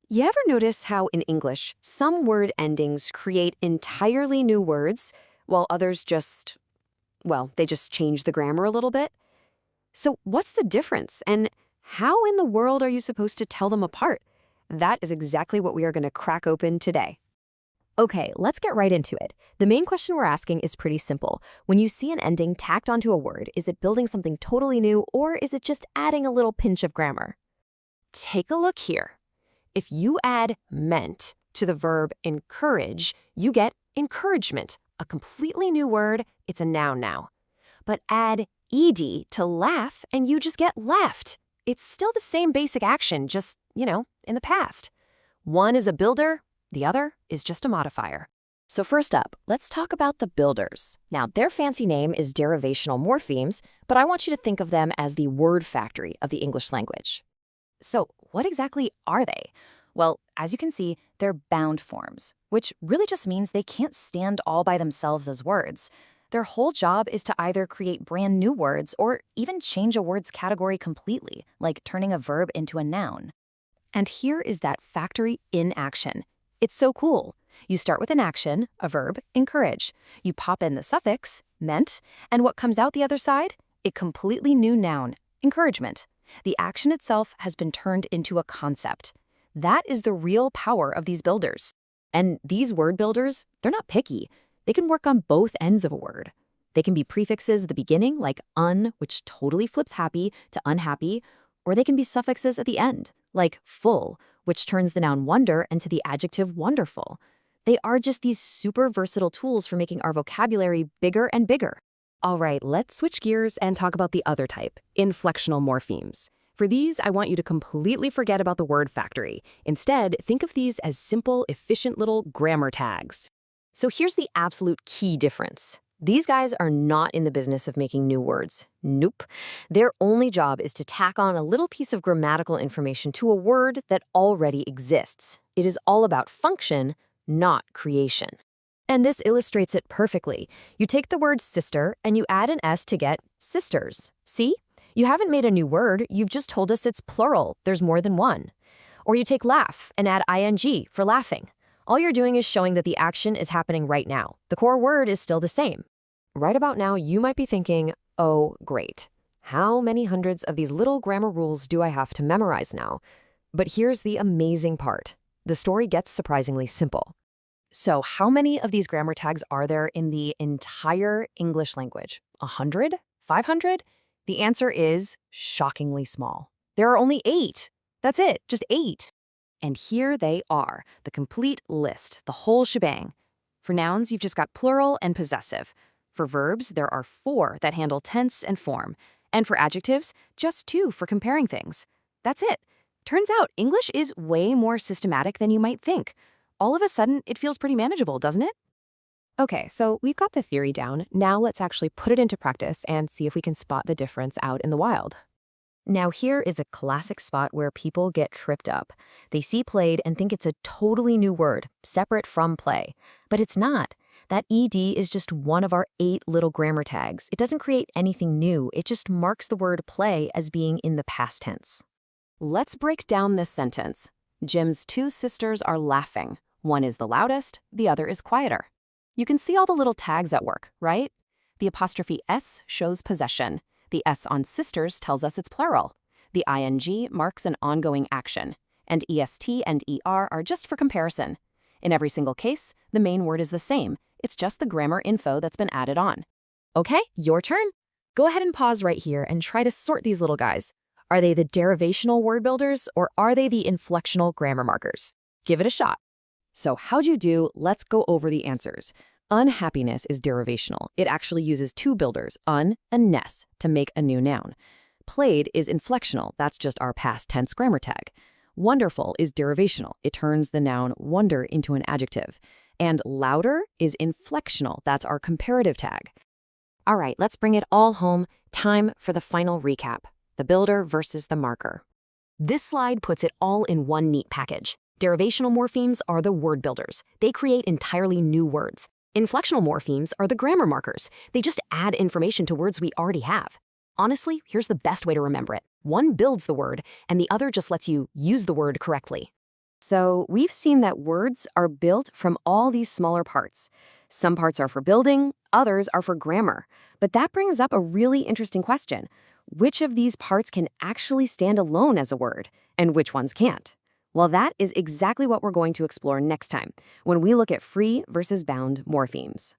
You ever notice how in English, some word endings create entirely new words, while others they just change the grammar a little bit? So what's the difference, and how in the world are you supposed to tell them apart? That is exactly what we are going to crack open today. Okay, let's get right into it. The main question we're asking is pretty simple. When you see an ending tacked onto a word, is it building something totally new, or is it just adding a little pinch of grammar? Take a look here. If you add meant to the verb encourage, you get encouragement, a completely new word. It's a noun now. But add ed to laugh and you just get laughed. It's still the same basic action, just, in the past. One is a builder, the other is just a modifier. So first up, let's talk about the builders. Now, their fancy name is derivational morphemes, but I want you to think of them as the word factory of the English language. So what exactly are they? Well, as you can see, they're bound forms, which really just means they can't stand all by themselves as words. Their whole job is to either create brand new words or even change a word's category completely, like turning a verb into a noun. And here is that factory in action. It's so cool. You start with an action, a verb, encourage. You pop in the suffix, meant, and what comes out the other side? A completely new noun, encouragement. The action itself has been turned into a concept. That is the real power of these builders. And these word builders, they're not picky. They can work on both ends of a word. They can be prefixes at the beginning, like un, which totally flips happy to unhappy, or they can be suffixes at the end, like full, which turns the noun wonder into the adjective wonderful. They are just these super versatile tools for making our vocabulary bigger and bigger. All right, let's switch gears and talk about the other type, inflectional morphemes. For these, I want you to completely forget about the word factory. Instead, think of these as simple, efficient little grammar tags. So here's the absolute key difference. These guys are not in the business of making new words. Nope. Their only job is to tack on a little piece of grammatical information to a word that already exists. It is all about function, not creation. And this illustrates it perfectly. You take the word sister and you add an S to get sisters. See? You haven't made a new word, you've just told us it's plural, there's more than one. Or you take laugh and add ing for laughing. All you're doing is showing that the action is happening right now. The core word is still the same. Right about now, you might be thinking, oh, great. How many hundreds of these little grammar rules do I have to memorize now? But here's the amazing part. The story gets surprisingly simple. So how many of these grammar tags are there in the entire English language? 100? 500? The answer is shockingly small. There are only 8. That's it, just 8. And here they are, the complete list, the whole shebang. For nouns, you've just got plural and possessive. For verbs, there are 4 that handle tense and form. And for adjectives, just 2 for comparing things. That's it. Turns out English is way more systematic than you might think. All of a sudden, it feels pretty manageable, doesn't it? Okay, so we've got the theory down. Now let's actually put it into practice and see if we can spot the difference out in the wild. Now here is a classic spot where people get tripped up. They see played and think it's a totally new word, separate from play. But it's not. That ed is just one of our 8 little grammar tags. It doesn't create anything new. It just marks the word play as being in the past tense. Let's break down this sentence. Jim's 2 sisters are laughing. One is the loudest, the other is quieter. You can see all the little tags at work, right? The apostrophe S shows possession. The S on sisters tells us it's plural. The ing marks an ongoing action. And est and er are just for comparison. In every single case, the main word is the same. It's just the grammar info that's been added on. Okay, your turn. Go ahead and pause right here and try to sort these little guys. Are they the derivational word builders or are they the inflectional grammar markers? Give it a shot. So how'd you do? Let's go over the answers. Unhappiness is derivational. It actually uses 2 builders, un and ness, to make a new noun. Played is inflectional. That's just our past tense grammar tag. Wonderful is derivational. It turns the noun wonder into an adjective. And louder is inflectional. That's our comparative tag. All right, let's bring it all home. Time for the final recap. The builder versus the marker. This slide puts it all in one neat package. Derivational morphemes are the word builders. They create entirely new words. Inflectional morphemes are the grammar markers. They just add information to words we already have. Honestly, here's the best way to remember it. One builds the word, and the other just lets you use the word correctly. So we've seen that words are built from all these smaller parts. Some parts are for building, others are for grammar. But that brings up a really interesting question. Which of these parts can actually stand alone as a word, and which ones can't? Well, that is exactly what we're going to explore next time when we look at free versus bound morphemes.